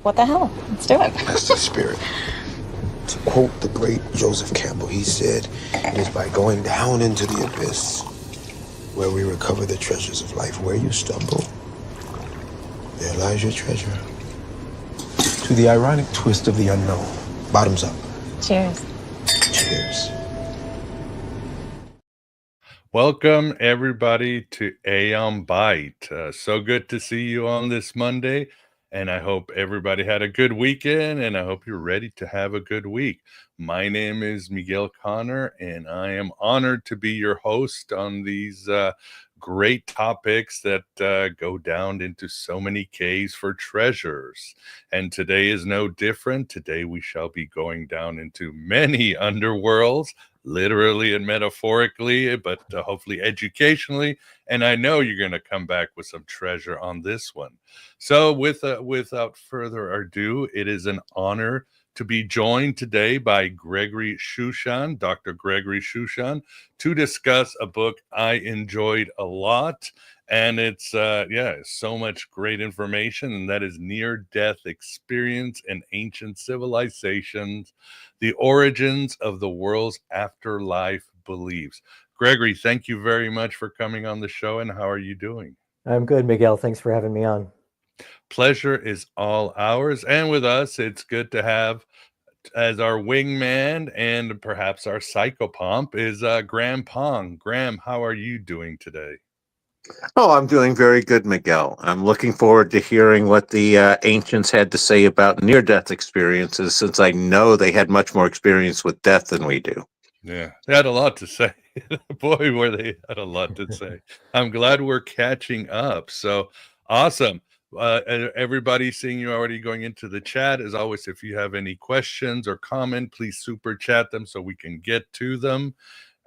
What the hell? Let's do it. That's the spirit. To quote the great Joseph Campbell, he said, "It is by going down into the abyss where we recover the treasures of life. Where you stumble, there lies your treasure." To the ironic twist of the unknown. Bottoms up. Cheers. Cheers. Welcome, everybody, to Aeon Bite. So good to see you on this Monday, and I hope everybody had a good weekend, and I hope you're ready to have a good week. My name is Miguel Connor, and I am honored to be your host on these great topics that go down into so many caves for treasures. And today is no different. Today we shall be going down into many underworlds, literally and metaphorically, but hopefully educationally. And I know you're going to come back with some treasure on this one. So without further ado, it is an honor to be joined today by Gregory Shushan, Dr. Gregory Shushan, to discuss a book I enjoyed a lot. And it's, so much great information, and that is Near-Death Experience in Ancient Civilizations, The Origins of the World's Afterlife Beliefs. Gregory, thank you very much for coming on the show, and how are you doing? I'm good, Miguel. Thanks for having me on. Pleasure is all ours. And with us, it's good to have as our wingman and perhaps our psychopomp is Graham Pong. Graham, how are you doing today? Oh, I'm doing very good, Miguel. I'm looking forward to hearing what the ancients had to say about near-death experiences, since I know they had much more experience with death than we do. Yeah, they had a lot to say. Boy, were they had a lot to say. I'm glad we're catching up. So awesome. Everybody seeing you already going into the chat. As always, if you have any questions or comment, please super chat them so we can get to them.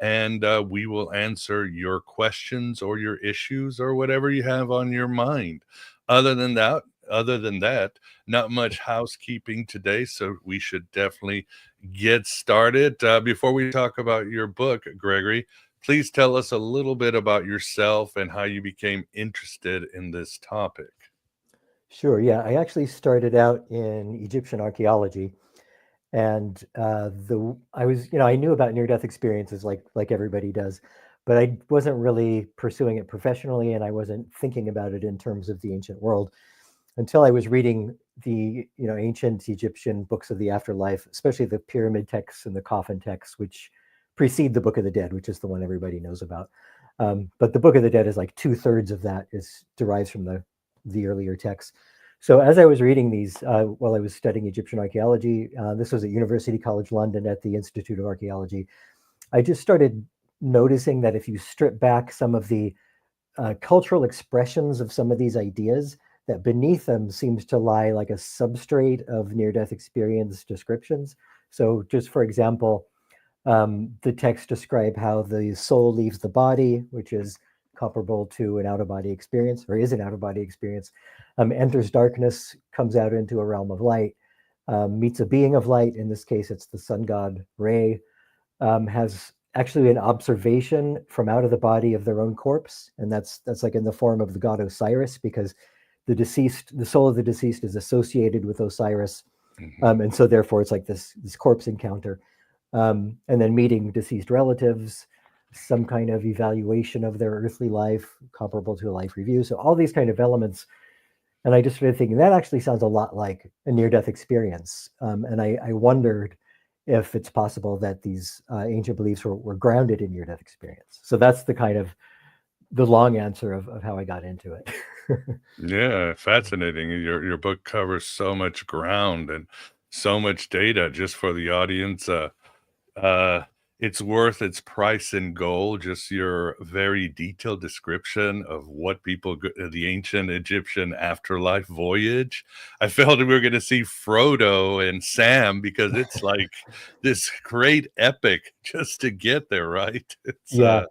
And we will answer your questions or your issues or whatever you have on your mind. Other than that, not much housekeeping today, so we should definitely get started. Before we talk about your book, Gregory, please tell us a little bit about yourself and how you became interested in this topic. Sure. Yeah, I actually started out in Egyptian archaeology, and I knew about near-death experiences like everybody does, but I wasn't really pursuing it professionally, and I wasn't thinking about it in terms of the ancient world until I was reading the ancient Egyptian books of the afterlife, especially the pyramid texts and the coffin texts, which precede the Book of the Dead, which is the one everybody knows about. But the Book of the Dead is like 2/3 of that derives from the earlier texts. So as I was reading these while I was studying Egyptian archaeology, this was at University College London at the Institute of Archaeology, I just started noticing that if you strip back some of the cultural expressions of some of these ideas, that beneath them seems to lie like a substrate of near-death experience descriptions. So just for example, the texts describe how the soul leaves the body, which is comparable to an out-of-body experience, or is an out-of-body experience, enters darkness, comes out into a realm of light, meets a being of light. In this case, it's the sun god Re, has actually an observation from out of the body of their own corpse, and that's like in the form of the god Osiris, because the soul of the deceased is associated with Osiris, and so therefore it's like this corpse encounter, and then meeting deceased relatives, some kind of evaluation of their earthly life comparable to a life review. So all these kind of elements. And I just started thinking that actually sounds a lot like a near-death experience. And I wondered if it's possible that these ancient beliefs were grounded in near-death experience. So that's the long answer of how I got into it. Yeah, fascinating. Your book covers so much ground and so much data just for the audience. It's worth its price in gold, just your very detailed description of what the ancient Egyptian afterlife voyage. I felt we were going to see Frodo and Sam, because it's like this great epic just to get there, right? Yeah.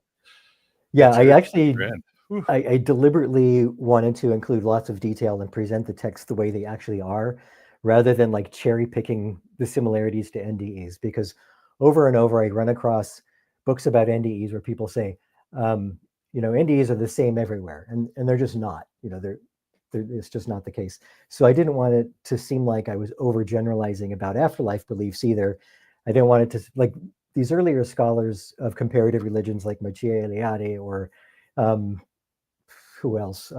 It's I really actually, grand. Whew. I deliberately wanted to include lots of detail and present the text the way they actually are, rather than like cherry picking the similarities to NDEs, because over and over I run across books about NDEs where people say, NDEs are the same everywhere, and they're just not. It's just not the case. So I didn't want it to seem like I was overgeneralizing about afterlife beliefs either. I didn't want it to, like these earlier scholars of comparative religions like Mircea Eliade or who else?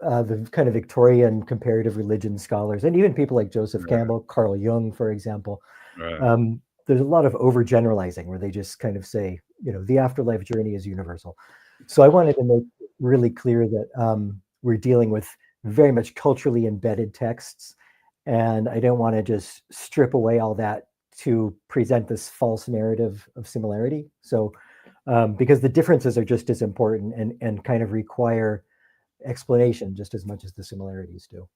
The kind of Victorian comparative religion scholars, and even people like Joseph Campbell, Carl Jung, for example. There's a lot of overgeneralizing where they just kind of say, the afterlife journey is universal. So I wanted to make it really clear that we're dealing with very much culturally embedded texts, and I don't want to just strip away all that to present this false narrative of similarity. So because the differences are just as important and kind of require explanation just as much as the similarities do.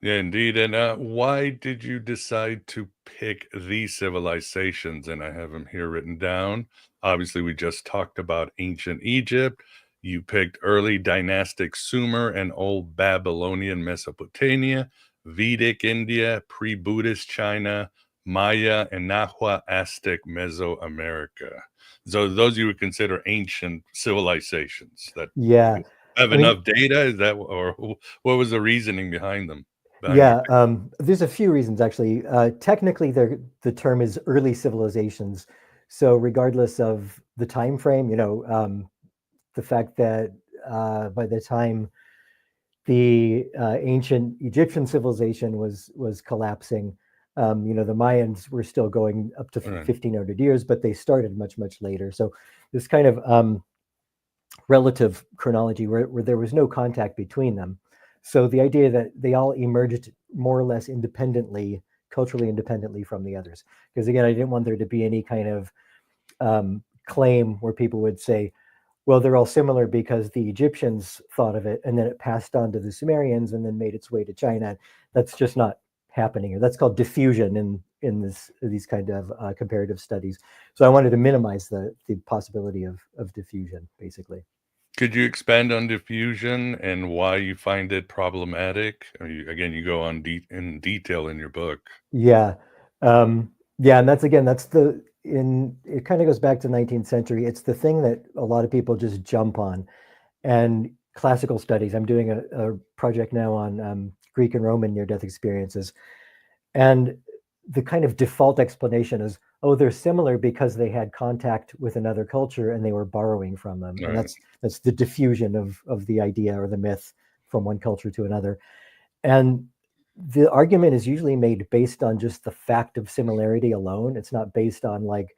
Yeah, indeed. And why did you decide to pick these civilizations? And I have them here written down. Obviously, we just talked about ancient Egypt. You picked early dynastic Sumer and old Babylonian Mesopotamia, Vedic India, pre-Buddhist China, Maya, and Nahua Aztec Mesoamerica. So those you would consider ancient civilizations that have enough data? Is that, or what was the reasoning behind them? There's a few reasons actually. Technically, the term is early civilizations. So regardless of the time frame, the fact that by the time the ancient Egyptian civilization was collapsing, the Mayans were still going up to 1,500 years, but they started much, much later. So this kind of relative chronology where there was no contact between them. So the idea that they all emerged more or less independently, culturally independently from the others. Because again, I didn't want there to be any kind of claim where people would say, well, they're all similar because the Egyptians thought of it and then it passed on to the Sumerians and then made its way to China. That's just not happening here. That's called diffusion in these kind of comparative studies. So I wanted to minimize the possibility of diffusion, basically. Could you expand on diffusion and why you find it problematic? Again, you go on in detail in your book. And it kind of goes back to the 19th century. It's the thing that a lot of people just jump on. And classical studies, I'm doing a project now on Greek and Roman near-death experiences. And the kind of default explanation is, oh, they're similar because they had contact with another culture and they were borrowing from them. And that's the diffusion of the idea or the myth from one culture to another. And the argument is usually made based on just the fact of similarity alone. It's not based on like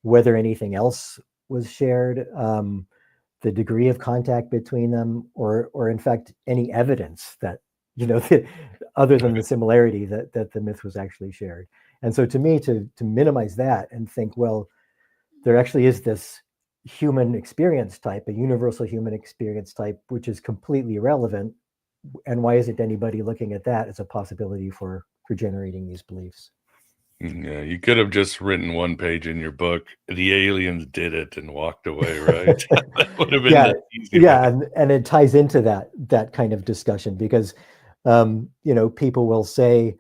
whether anything else was shared, the degree of contact between them, or in fact, any evidence that, other than the similarity that the myth was actually shared. And so to me, to minimize that and think, well, there actually is this human experience type, a universal human experience type, which is completely irrelevant. And why isn't anybody looking at that as a possibility for generating these beliefs? Yeah, you could have just written one page in your book, the aliens did it, and walked away, right? That would have been the easy way. And it ties into that kind of discussion because, people will say,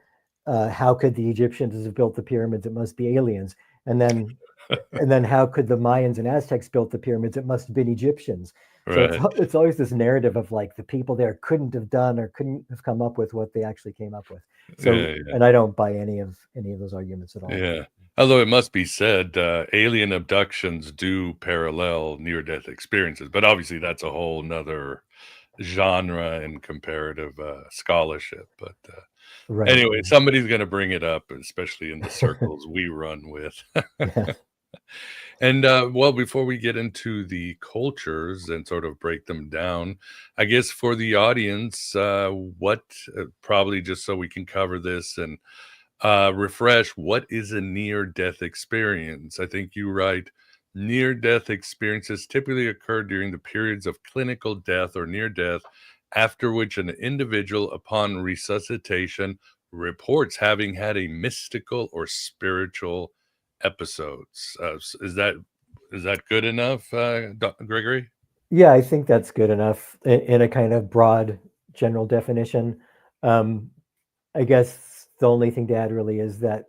how could the Egyptians have built the pyramids? It must be aliens. And then how could the Mayans and Aztecs built the pyramids? It must have been Egyptians. Right. So it's always this narrative of like the people there couldn't have done or couldn't have come up with what they actually came up with. So, and I don't buy any of those arguments at all. Yeah. Although it must be said, alien abductions do parallel near-death experiences, but obviously that's a whole nother genre in comparative scholarship. But anyway, somebody's going to bring it up, especially in the circles we run with. And well, before we get into the cultures and sort of break them down, I guess for the audience, what probably just so we can cover this and refresh, what is a near-death experience? I think you write, near-death experiences typically occur during the periods of clinical death or near death, after which an individual, upon resuscitation, reports having had a mystical or spiritual episodes. Is that good enough, Gregory? Yeah, I think that's good enough in a kind of broad general definition. I guess the only thing to add really is that,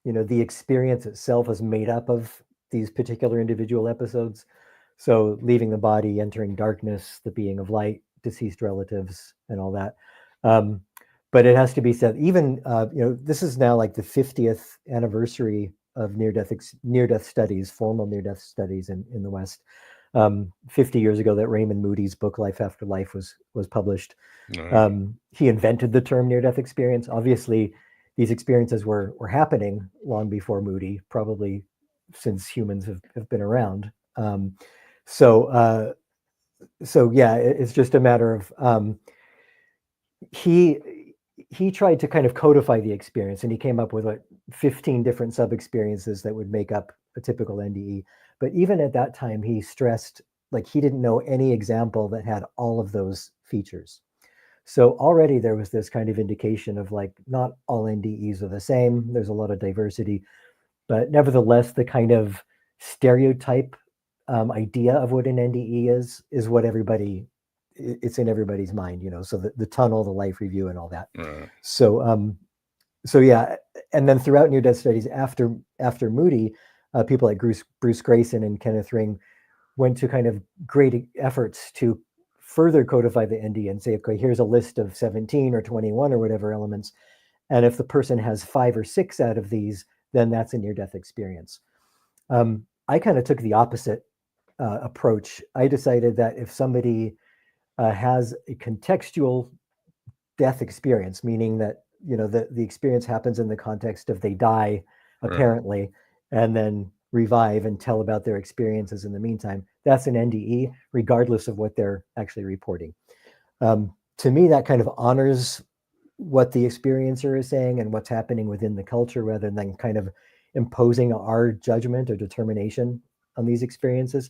the experience itself is made up of these particular individual episodes. So leaving the body, entering darkness, the being of light, deceased relatives and all that. But it has to be said, even this is now like the 50th anniversary of near-death studies, formal near-death studies in the West. 50 years ago, that Raymond Moody's book Life After Life was published. He invented the term near-death experience. Obviously, these experiences were happening long before Moody, probably since humans have been around. So yeah, it's just a matter of he tried to kind of codify the experience, and he came up with 15 different sub-experiences that would make up a typical NDE. But even at that time, he stressed he didn't know any example that had all of those features. So already there was this kind of indication of not all NDEs are the same. There's a lot of diversity, but nevertheless, the kind of stereotype idea of what an NDE is what it's in everybody's mind, so the tunnel, the life review, and all that. So yeah, and then throughout near-death studies after Moody, people like Bruce Grayson and Kenneth Ring went to kind of great efforts to further codify the NDE and say, okay, here's a list of 17 or 21 or whatever elements, and if the person has 5 or 6 out of these, then that's a near-death experience. I kind of took the opposite approach. I decided that if somebody has a contextual death experience, meaning that the experience happens in the context of they die apparently, and then revive and tell about their experiences in the meantime, that's an NDE, regardless of what they're actually reporting. To me, that kind of honors what the experiencer is saying and what's happening within the culture, rather than kind of imposing our judgment or determination on these experiences.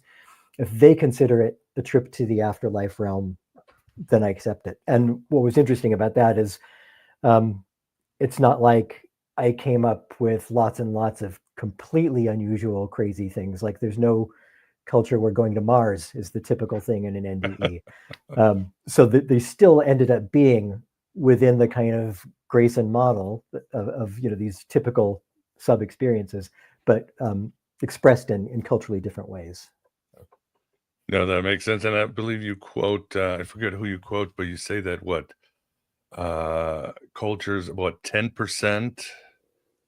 If they consider it a trip to the afterlife realm, then I accept it. And what was interesting about that is it's not like I came up with lots and lots of completely unusual, crazy things. There's no culture where going to Mars is the typical thing in an NDE. So they still ended up being within the kind of Grayson model of these typical sub-experiences, but expressed in culturally different ways. No, that makes sense. And I believe you quote, I forget who you quote, but you say that cultures, 10%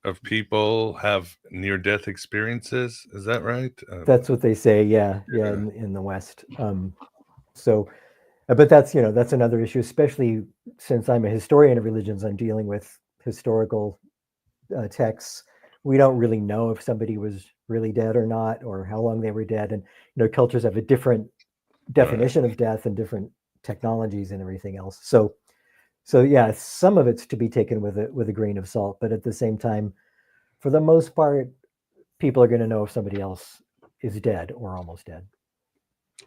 of people have near-death experiences. Is that right? That's what they say. Yeah. In the West. But that's another issue, especially since I'm a historian of religions. I'm dealing with historical texts. We don't really know if somebody was really dead or not, or how long they were dead. And cultures have a different definition of death and different technologies and everything else. So yeah, some of it's to be taken with a grain of salt. But at the same time, for the most part, people are going to know if somebody else is dead or almost dead.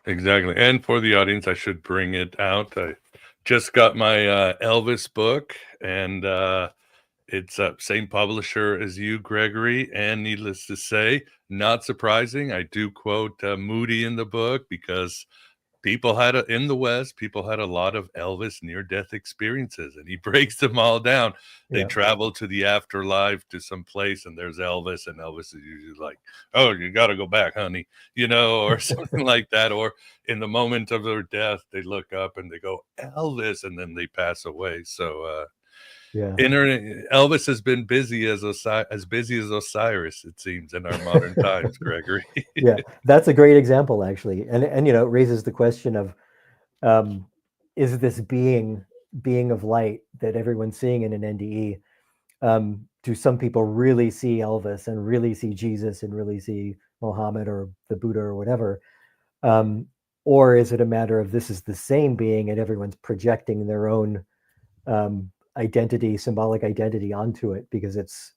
Exactly. And for the audience, I should bring it out. I just got my Elvis book, and it's same publisher as you, Gregory. And needless to say, not surprising, I do quote Moody in the book, because in the West, people had a lot of Elvis near-death experiences, and he breaks them all down. They travel to the afterlife, to some place, and there's Elvis, and Elvis is usually like, "Oh, you got to go back, honey," or something like that. Or in the moment of their death, they look up and they go, "Elvis," and then they pass away. So, Elvis has been busy as busy as Osiris, it seems, in our modern times, Gregory. Yeah, that's a great example, actually, and it raises the question of, is this being of light that everyone's seeing in an NDE? Do some people really see Elvis and really see Jesus and really see Mohammed or the Buddha or whatever? Or is it a matter of this is the same being and everyone's projecting their own symbolic identity onto it because it's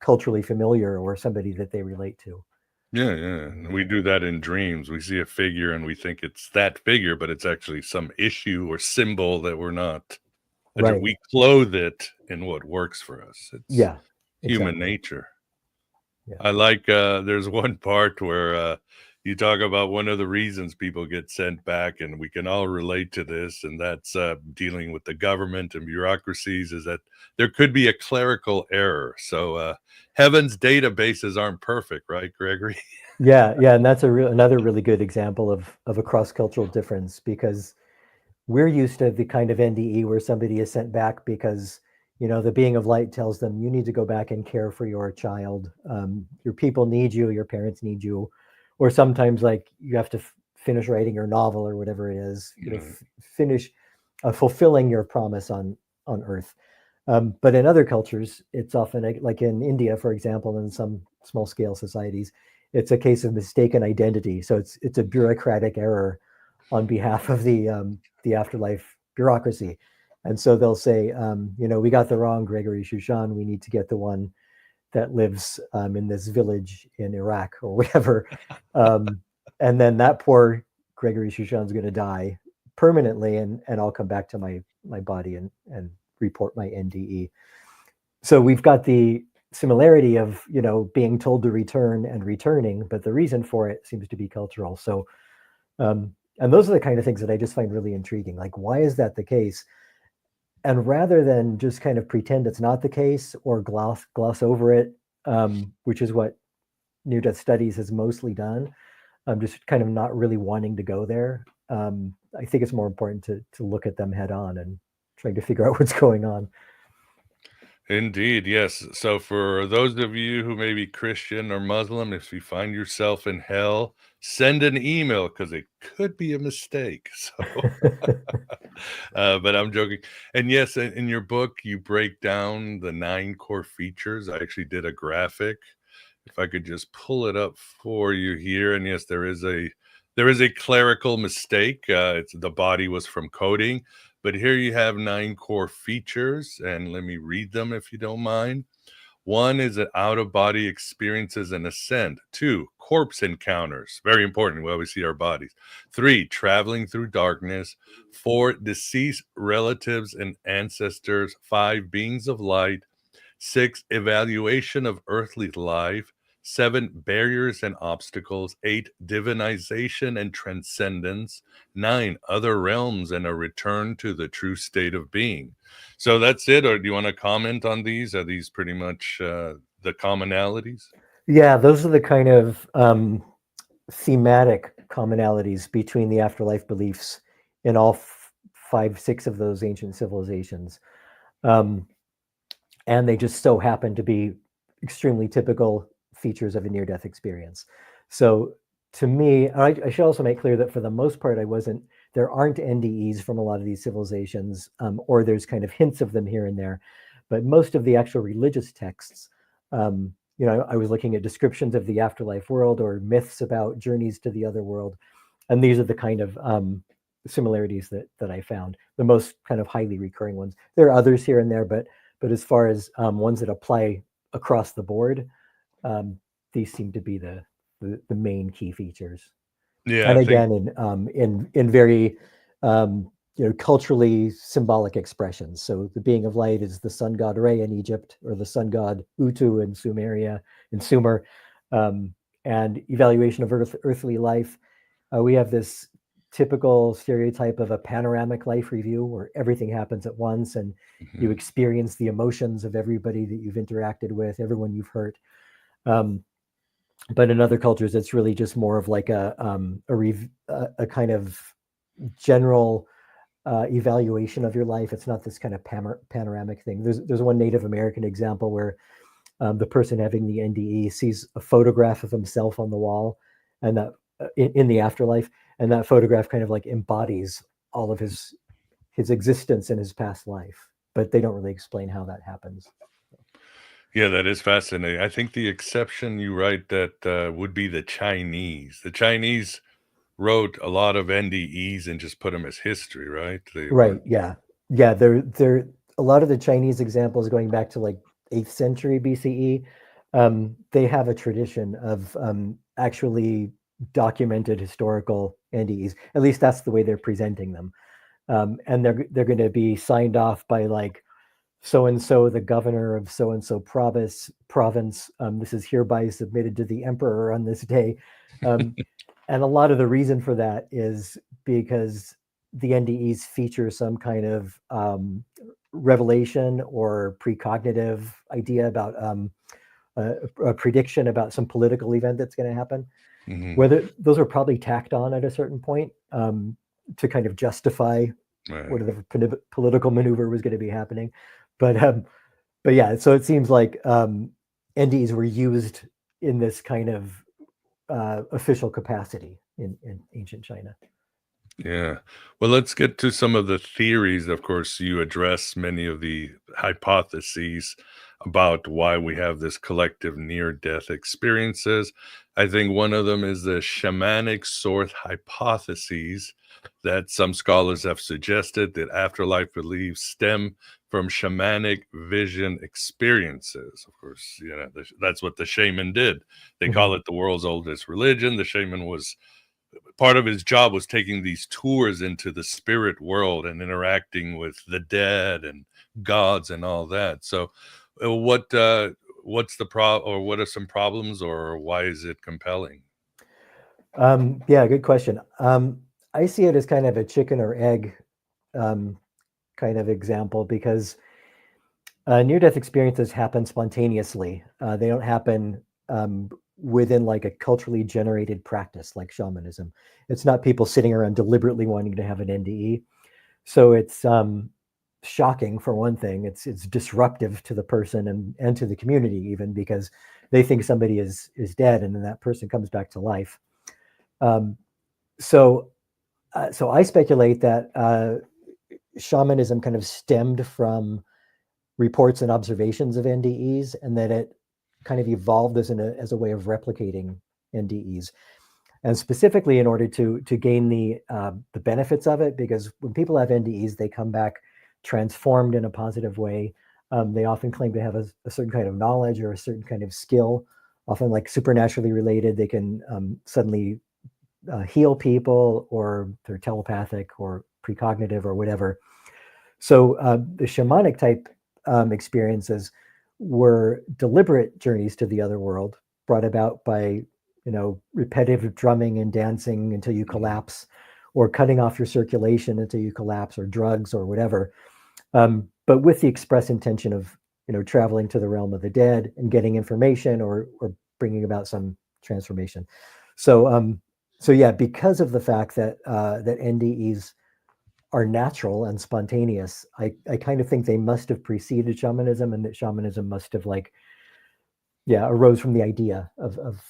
culturally familiar or somebody that they relate to? Yeah. We do that in dreams. We see a figure and we think it's that figure, but it's actually some issue or symbol that we're not. Right. We clothe it in what works for us. It's human nature. Yeah. I like, there's one part where you talk about one of the reasons people get sent back, and we can all relate to this, and that's dealing with the government and bureaucracies, is that there could be a clerical error. So heaven's databases aren't perfect, right, Gregory? Yeah, and that's another really good example of a cross-cultural difference, because we're used to the kind of NDE where somebody is sent back because, the being of light tells them you need to go back and care for your child. Your people need you, your parents need you, or sometimes like you have to finish writing your novel or whatever it is, finish fulfilling your promise on Earth. But in other cultures, it's often like in India, for example, in some small scale societies, it's a case of mistaken identity. So it's a bureaucratic error on behalf of the afterlife bureaucracy. And so they'll say, we got the wrong Gregory Shushan. We need to get the one that lives in this village in Iraq or whatever. And then that poor Gregory Shushan's going to die permanently, and I'll come back to my body and report my NDE. So we've got the similarity of, being told to return and returning, but the reason for it seems to be cultural. So, and those are the kind of things that I just find really intriguing. Like, why is that the case? And rather than just kind of pretend it's not the case or gloss over it, which is what near-death studies has mostly done, I'm just kind of not really wanting to go there. I think it's more important to look at them head on and trying to figure out what's going on. Indeed, yes. So for those of you who may be Christian or Muslim, if you find yourself in hell, send an email because it could be a mistake. So, but I'm joking. And yes, in your book, you break down the 9 core features. I actually did a graphic. If I could just pull it up for you here. And yes, there is a clerical mistake. It's the body was from coding. But here you have 9 core features, and let me read them if you don't mind. 1 is an out-of-body experiences and ascent. 2, corpse encounters. Very important while we see our bodies. 3, traveling through darkness. 4, deceased relatives and ancestors. 5, beings of light. 6, evaluation of earthly life. 7, barriers and obstacles. 8, divinization and transcendence. 9, other realms and a return to the true state of being. So that's it, or do you want to comment on these? Are these pretty much the commonalities? Yeah, those are the kind of thematic commonalities between the afterlife beliefs in all 5, 6 of those ancient civilizations. And they just so happen to be extremely typical features of a near-death experience. So to me, I should also make clear that for the most part, there aren't NDEs from a lot of these civilizations, or there's kind of hints of them here and there. But most of the actual religious texts, I was looking at descriptions of the afterlife world or myths about journeys to the other world. And these are the kind of similarities that I found, the most kind of highly recurring ones. There are others here and there, but as far as ones that apply across the board, these seem to be the main key features. Yeah, and again, in very culturally symbolic expressions. So the being of light is the sun god Re in Egypt, or the sun god Utu in Sumer, and evaluation of earthly life. We have this typical stereotype of a panoramic life review where everything happens at once and you experience the emotions of everybody that you've interacted with, everyone you've hurt. But in other cultures, it's really just more of like a kind of general evaluation of your life. It's not this kind of panoramic thing. There's one Native American example where the person having the NDE sees a photograph of himself on the wall, and that in the afterlife, and that photograph kind of like embodies all of his existence in his past life, but they don't really explain how that happens. Yeah, that is fascinating. I think the exception you write that would be the Chinese. The Chinese wrote a lot of NDEs and just put them as history, right? Right. Yeah. They're a lot of the Chinese examples going back to like 8th century BCE. They have a tradition of actually documented historical NDEs. At least that's the way they're presenting them. And they're going to be signed off by like so-and-so, the governor of so-and-so province. This is hereby submitted to the emperor on this day. And a lot of the reason for that is because the NDEs feature some kind of revelation or precognitive idea about a prediction about some political event that's going to happen. Whether those are probably tacked on at a certain point to kind of justify Right. whatever political maneuver was going to be happening. But yeah, so it seems like NDEs were used in this kind of official capacity in ancient China. Yeah. Well, let's get to some of the theories. Of course, you address many of the hypotheses about why we have this collective near-death experiences. I think one of them is the shamanic sort hypotheses that some scholars have suggested that afterlife beliefs stem from shamanic vision experiences. Of course, that's what the shaman did. They call it the world's oldest religion. The shaman was part of his job was taking these tours into the spirit world and interacting with the dead and gods and all that. So what's the or what are some problems, or why is it compelling? Yeah, good question. I see it as kind of a chicken or egg kind of example, because near-death experiences happen spontaneously. They don't happen within like a culturally generated practice like shamanism. It's not people sitting around deliberately wanting to have an NDE. So it's shocking, for one thing. It's disruptive to the person and to the community, even, because they think somebody is dead, and then that person comes back to life. So I speculate that shamanism kind of stemmed from reports and observations of NDEs, and that it kind of evolved as a way of replicating NDEs, and specifically in order to gain the benefits of it. Because when people have NDEs, they come back transformed in a positive way. They often claim to have a certain kind of knowledge or a certain kind of skill, often like supernaturally related. They can suddenly heal people, or they're telepathic or precognitive or whatever. So the shamanic type experiences were deliberate journeys to the other world, brought about by repetitive drumming and dancing until you collapse, or cutting off your circulation until you collapse, or drugs or whatever, but with the express intention of traveling to the realm of the dead and getting information, or bringing about some transformation. So yeah, because of the fact that that NDEs are natural and spontaneous, I kind of think they must have preceded shamanism, and that shamanism must have arose from the idea of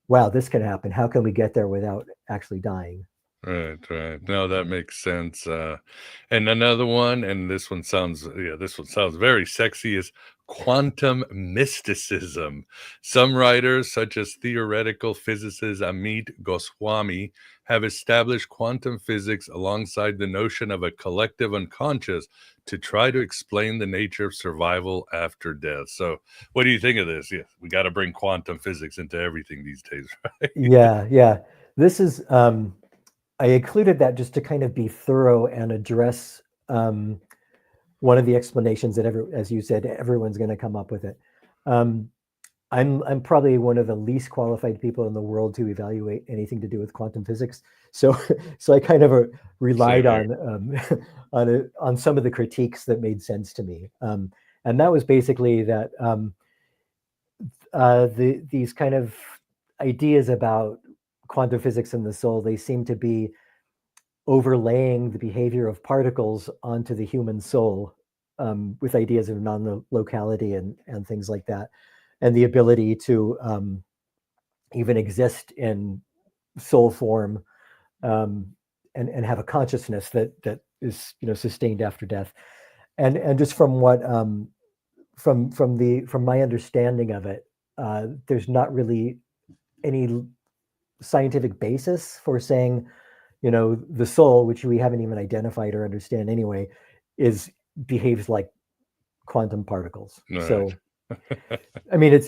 wow, this can happen. How can we get there without actually dying? Right. No, that makes sense. And another one, and this one sounds very sexy, is quantum mysticism. Some writers, such as theoretical physicist Amit Goswami, have established quantum physics alongside the notion of a collective unconscious to try to explain the nature of survival after death. So, what do you think of this? Yeah, we got to bring quantum physics into everything these days, right? Yeah. This is I included that just to kind of be thorough and address one of the explanations that, as you said, everyone's going to come up with it. I'm probably one of the least qualified people in the world to evaluate anything to do with quantum physics. So I kind of relied on some of the critiques that made sense to me, and that was basically that these kind of ideas about quantum physics and the soul, they seem to be overlaying the behavior of particles onto the human soul, with ideas of non-locality and things like that, and the ability to even exist in soul form, and have a consciousness that is sustained after death. And just from what from my understanding of it, there's not really any scientific basis for saying the soul, which we haven't even identified or understand anyway, behaves like quantum particles. Right. So I mean,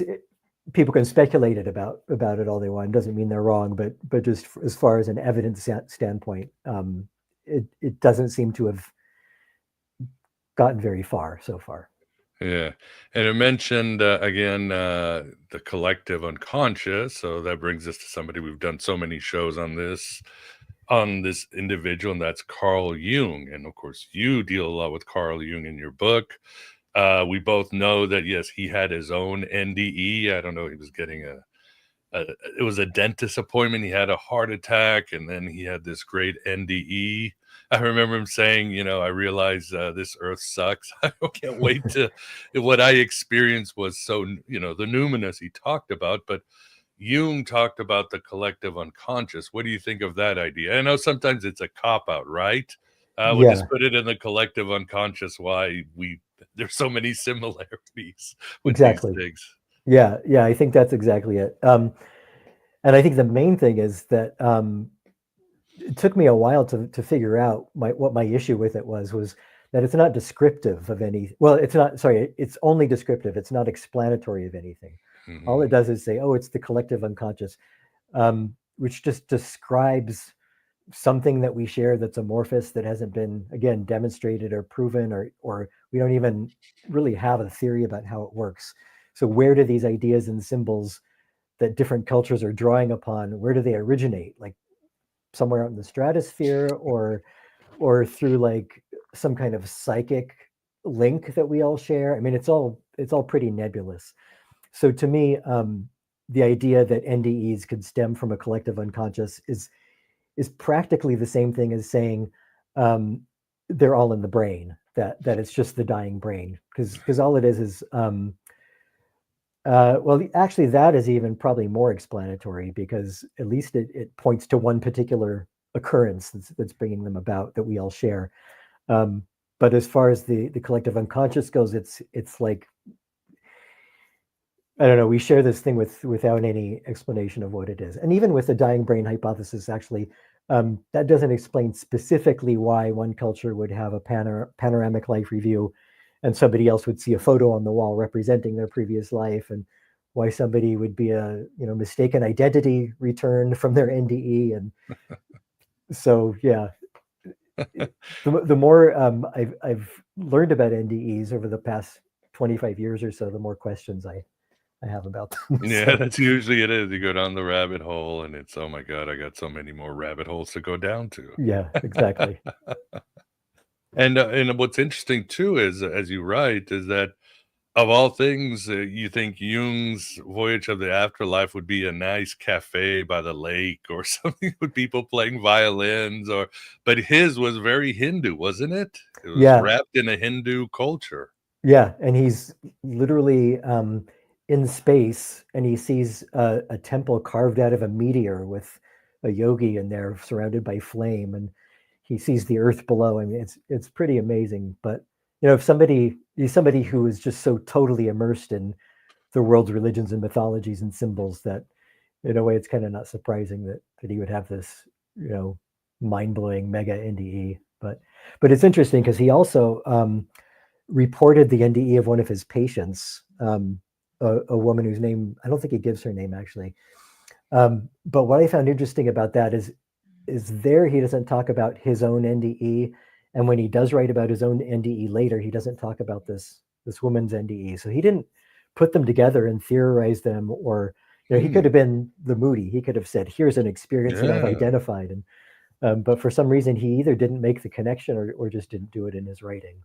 people can speculate about it all they want. It doesn't mean they're wrong, but just as far as an evidence standpoint, it doesn't seem to have gotten very far so far. Yeah. And it mentioned again the collective unconscious. So that brings us to somebody we've done so many shows on this individual, and that's Carl Jung. And of course, you deal a lot with Carl Jung in your book. We both know that, yes, he had his own NDE. I don't know, he was getting it was a dentist appointment. He had a heart attack, and then he had this great NDE. I remember him saying, I realize this earth sucks. I can't wait to, what I experienced was so, the numinous he talked about, but Jung talked about the collective unconscious. What do you think of that idea? I know sometimes it's a cop-out, right? We'll Yeah, just put it in the collective unconscious, why there's so many similarities with these exactly. things. Yeah, I think that's exactly it. And I think the main thing is that it took me a while to figure out what my issue with it was that it's not descriptive of any. Well, it's not. Sorry, it's only descriptive. It's not explanatory of anything. All it Mhm. does is say, "Oh, it's the collective unconscious," which just describes something that we share that's amorphous, that hasn't been, again, demonstrated or proven, or we don't even really have a theory about how it works. So where do these ideas and symbols that different cultures are drawing upon, where do they originate? Like somewhere out in the stratosphere, or through like some kind of psychic link that we all share? I mean, it's all pretty nebulous. So to me, the idea that NDEs could stem from a collective unconscious is practically the same thing as saying they're all in the brain, that it's just the dying brain, because all it is well, actually, that is even probably more explanatory, because at least it points to one particular occurrence that's bringing them about, that we all share. But as far as the collective unconscious goes, it's like, I don't know, we share this thing without any explanation of what it is. And even with the dying brain hypothesis, actually, that doesn't explain specifically why one culture would have a panoramic life review and somebody else would see a photo on the wall representing their previous life, and why somebody would be a mistaken identity returned from their NDE. And so, yeah, the more I've learned about NDEs over the past 25 years or so, the more questions I have about them. Yeah, So, that's usually it is. You go down the rabbit hole and it's, oh my God, I got so many more rabbit holes to go down to. yeah, exactly. And what's interesting too is, as you write, is that of all things, you think Jung's Voyage of the Afterlife would be a nice cafe by the lake or something with people playing violins, but his was very Hindu, wasn't it? It was Yeah, wrapped in a Hindu culture. yeah, and he's literally in space, and he sees a temple carved out of a meteor with a yogi in there surrounded by flame, and he sees the earth below. I mean, it's pretty amazing. But if he's somebody who is just so totally immersed in the world's religions and mythologies and symbols, that in a way it's kind of not surprising that he would have this mind-blowing mega NDE. But it's interesting because he also reported the NDE of one of his patients, a woman whose name, I don't think he gives her name actually. But what I found interesting about that is there he doesn't talk about his own NDE, and when he does write about his own NDE later, he doesn't talk about this woman's NDE. So he didn't put them together and theorize them, or he could have been the Moody. He could have said, "Here's an experience that I've Yeah. identified," and but for some reason he either didn't make the connection, or just didn't do it in his writing.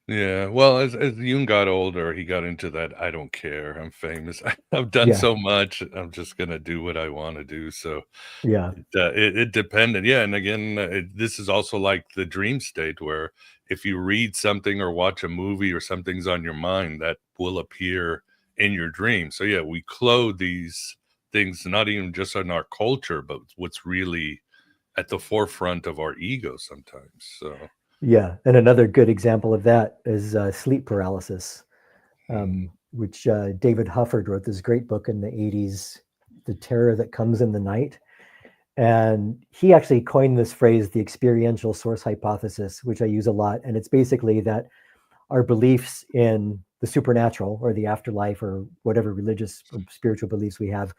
Yeah, well, as Jung got older, he got into that, "I don't care, I'm famous. I've done Yeah, so much, I'm just gonna do what I wanna do," so yeah, it depended, yeah, and again, this is also like the dream state, where if you read something or watch a movie or something's on your mind, that will appear in your dream. So, yeah, we clothe these things not even just in our culture, but what's really at the forefront of our ego sometimes, so yeah. And another good example of that is sleep paralysis, mm. which David Hufford wrote this great book in the 80s, The Terror That Comes in the Night. And he actually coined this phrase, the experiential source hypothesis, which I use a lot. And it's basically that our beliefs in the supernatural or the afterlife or whatever religious or spiritual beliefs we have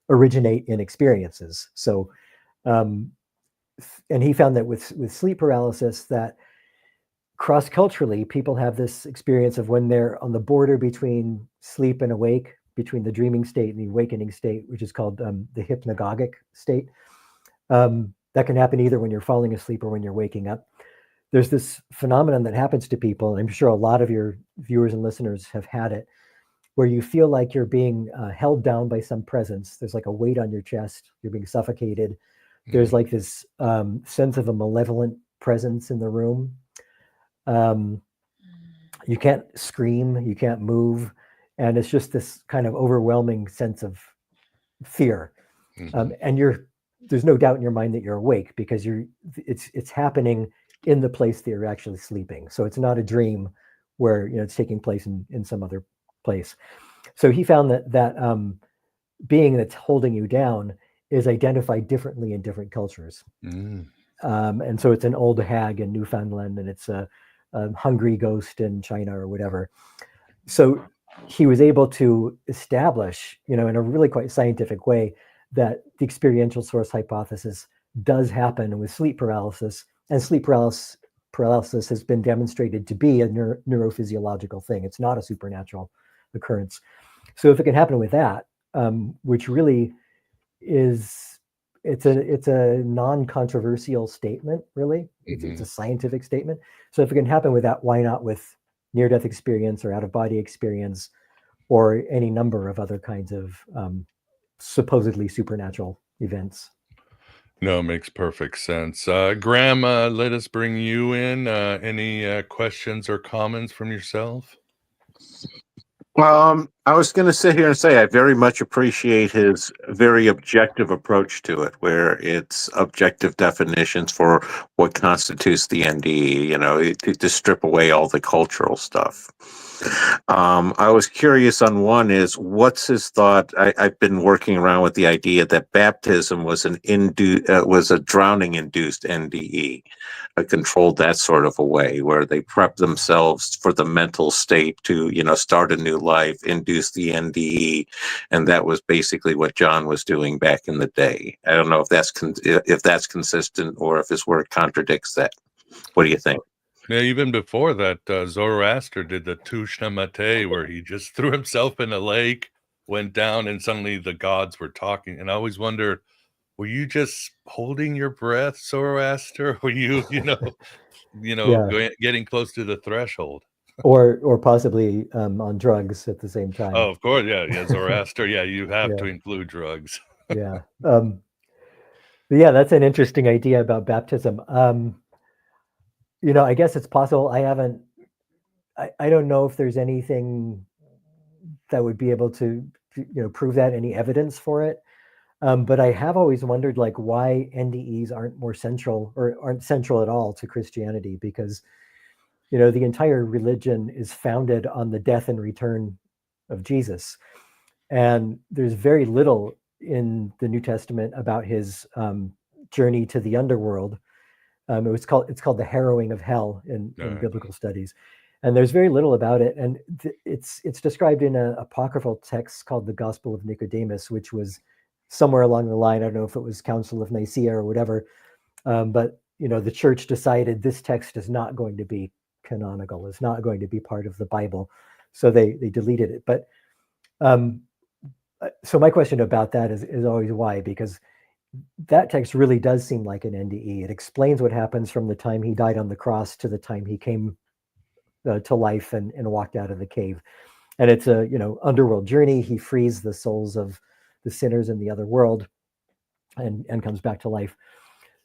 originate in experiences. So, um, and he found that with sleep paralysis, that cross-culturally, people have this experience of when they're on the border between sleep and awake, between the dreaming state and the awakening state, which is called the hypnagogic state. That can happen either when you're falling asleep or when you're waking up. There's this phenomenon that happens to people, and I'm sure a lot of your viewers and listeners have had it, where you feel like you're being held down by some presence. There's like a weight on your chest. You're being suffocated. There's like this sense of a malevolent presence in the room. You can't scream, you can't move, and it's just this kind of overwhelming sense of fear. And there's no doubt in your mind that you're awake, because it's happening in the place that you're actually sleeping. So it's not a dream where it's taking place in some other place. So he found that being that's holding you down is identified differently in different cultures. And so it's an old hag in Newfoundland, and it's a hungry ghost in China or whatever. So he was able to establish, in a really quite scientific way, that the experiential source hypothesis does happen with sleep paralysis, and sleep paralysis has been demonstrated to be a neurophysiological thing. It's not a supernatural occurrence. So if it can happen with that, which really is, it's a non-controversial statement, really. It's a scientific statement. So if it can happen with that, why not with near-death experience or out-of-body experience or any number of other kinds of supposedly supernatural events? No, it makes perfect sense. Graham, let us bring you in. Any questions or comments from yourself? I was going to sit here and say I very much appreciate his very objective approach to it, where it's objective definitions for what constitutes the NDE, to strip away all the cultural stuff. I was curious on one is, what's his thought? I've been working around with the idea that baptism was was a drowning-induced NDE, controlled that sort of a way, where they prep themselves for the mental state to, start a new life, induce the NDE, and that was basically what John was doing back in the day. I don't know if that's consistent or if his work contradicts that. What do you think? Yeah, even before that, Zoroaster did the Tushna Mate, where he just threw himself in a lake, went down, and suddenly the gods were talking. And I always wonder, were you just holding your breath, Zoroaster? Were you, getting close to the threshold? Or possibly on drugs at the same time. Oh, of course, yeah, Zoroaster. Yeah, you have to include drugs. Yeah. Yeah, that's an interesting idea about baptism. I guess it's possible. I don't know if there's anything that would be able to, prove that, any evidence for it. But I have always wondered, like, why NDEs aren't more central, or aren't central at all to Christianity, because, the entire religion is founded on the death and return of Jesus. And there's very little in the New Testament about his journey to the underworld. It's called the harrowing of hell in biblical studies, and there's very little about it. And it's described in an apocryphal text called the Gospel of Nicodemus, which was somewhere along the line. I don't know if it was Council of Nicaea or whatever, but the church decided this text is not going to be canonical. It's not going to be part of the Bible, so they deleted it. But so my question about that is always why, because that text really does seem like an NDE. It explains what happens from the time he died on the cross to the time he came to life and walked out of the cave. And it's a underworld journey. He frees the souls of the sinners in the other world and comes back to life.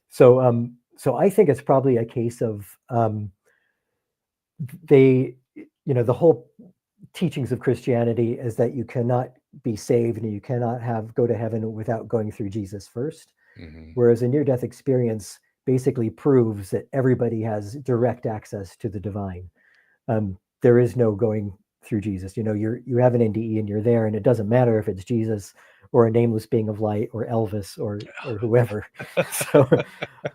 So so I think it's probably a case of the whole teachings of Christianity is that you cannot be saved and you cannot go to heaven without going through Jesus first. Whereas a near-death experience basically proves that everybody has direct access to the divine. There is no going through Jesus. You have an NDE and you're there, and it doesn't matter if it's Jesus or a nameless being of light or Elvis or whoever. So,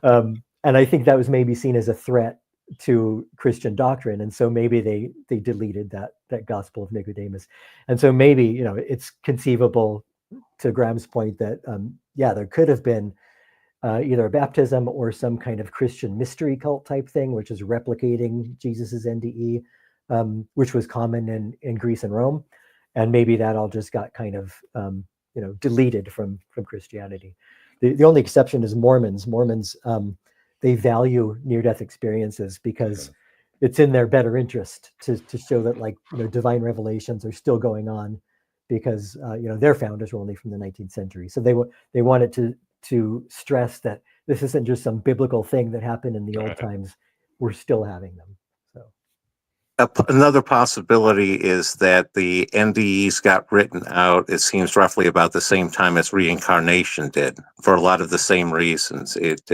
and I think that was maybe seen as a threat to Christian doctrine, and so maybe they deleted that Gospel of Nicodemus. And so maybe it's conceivable, to Graham's point, that there could have been either a baptism or some kind of Christian mystery cult type thing, which is replicating Jesus's NDE, which was common in Greece and Rome, and maybe that all just got kind of deleted from Christianity. The only exception is Mormons. They value near-death experiences because it's in their better interest to show that, like, divine revelations are still going on, because their founders were only from the 19th century. So they wanted to stress that this isn't just some biblical thing that happened in the old times. We're still having them. So another possibility is that the NDEs got written out, it seems, roughly about the same time as reincarnation did, for a lot of the same reasons. It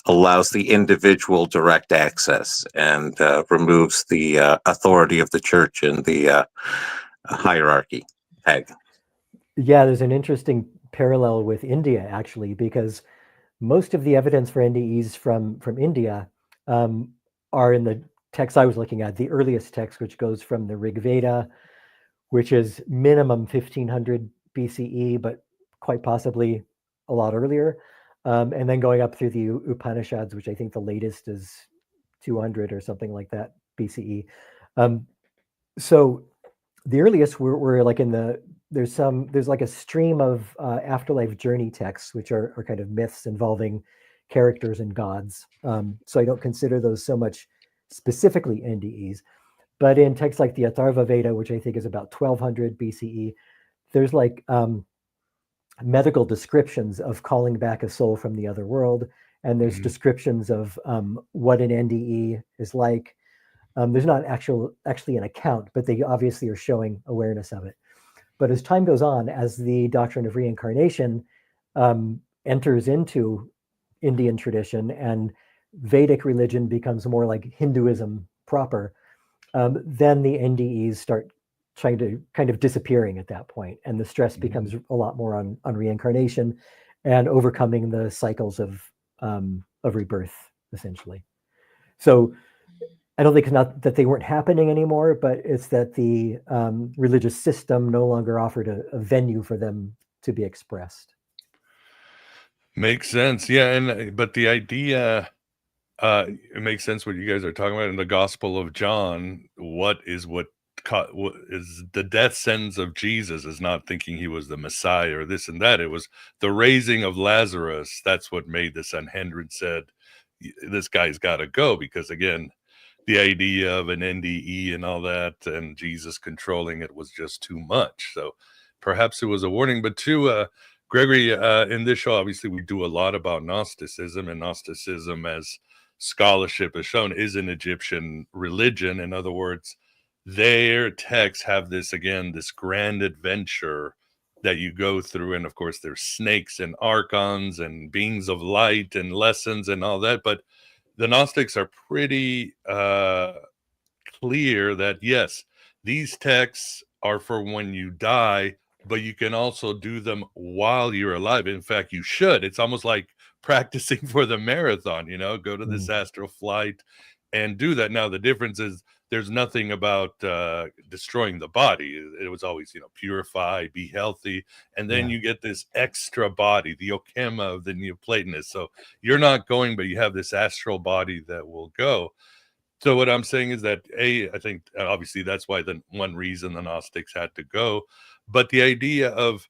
allows the individual direct access and removes the authority of the church and the hierarchy tag. Yeah, there's an interesting parallel with India, actually, because most of the evidence for NDEs from India are in the text I was looking at, the earliest text, which goes from the Rig Veda, which is minimum 1500 BCE, but quite possibly a lot earlier, and then going up through the Upanishads, which I think the latest is 200 or something like that BCE. So the earliest were like in the, there's like a stream of afterlife journey texts, which are kind of myths involving characters and gods. So I don't consider those so much specifically NDEs. But in texts like the Atharva Veda, which I think is about 1200 BCE, there's like medical descriptions of calling back a soul from the other world. And there's descriptions of what an NDE is like. There's not actually an account, but they obviously are showing awareness of it. But as time goes on, as the doctrine of reincarnation enters into Indian tradition and Vedic religion becomes more like Hinduism proper, then the NDEs start trying to kind of disappearing at that point, and the stress becomes a lot more on reincarnation and overcoming the cycles of rebirth, essentially. So I don't think it's not that they weren't happening anymore, but it's that the religious system no longer offered a venue for them to be expressed. Makes sense. Yeah, and but the idea, it makes sense what you guys are talking about in the Gospel of John. What is the death sentence of Jesus is not thinking he was the Messiah or this and that. It was the raising of Lazarus. That's what made the Sanhedrin said, this guy's got to go, because again, the idea of an NDE and all that and Jesus controlling it was just too much. So perhaps it was a warning. But to Gregory, in this show, obviously we do a lot about Gnosticism, and Gnosticism, as scholarship has shown, is an Egyptian religion. In other words, their texts have this grand adventure that you go through. And of course, there's snakes and archons and beings of light and lessons and all that. But the Gnostics are pretty clear that, yes, these texts are for when you die, but you can also do them while you're alive. In fact, you should. It's almost like practicing for the marathon, go to this astral flight and do that. Now, the difference is there's nothing about destroying the body. It was always, purify, be healthy. And then you get this extra body, the okema of the Neoplatonists. So you're not going, but you have this astral body that will go. So what I'm saying is that, I think obviously that's why the one reason the Gnostics had to go. But the idea of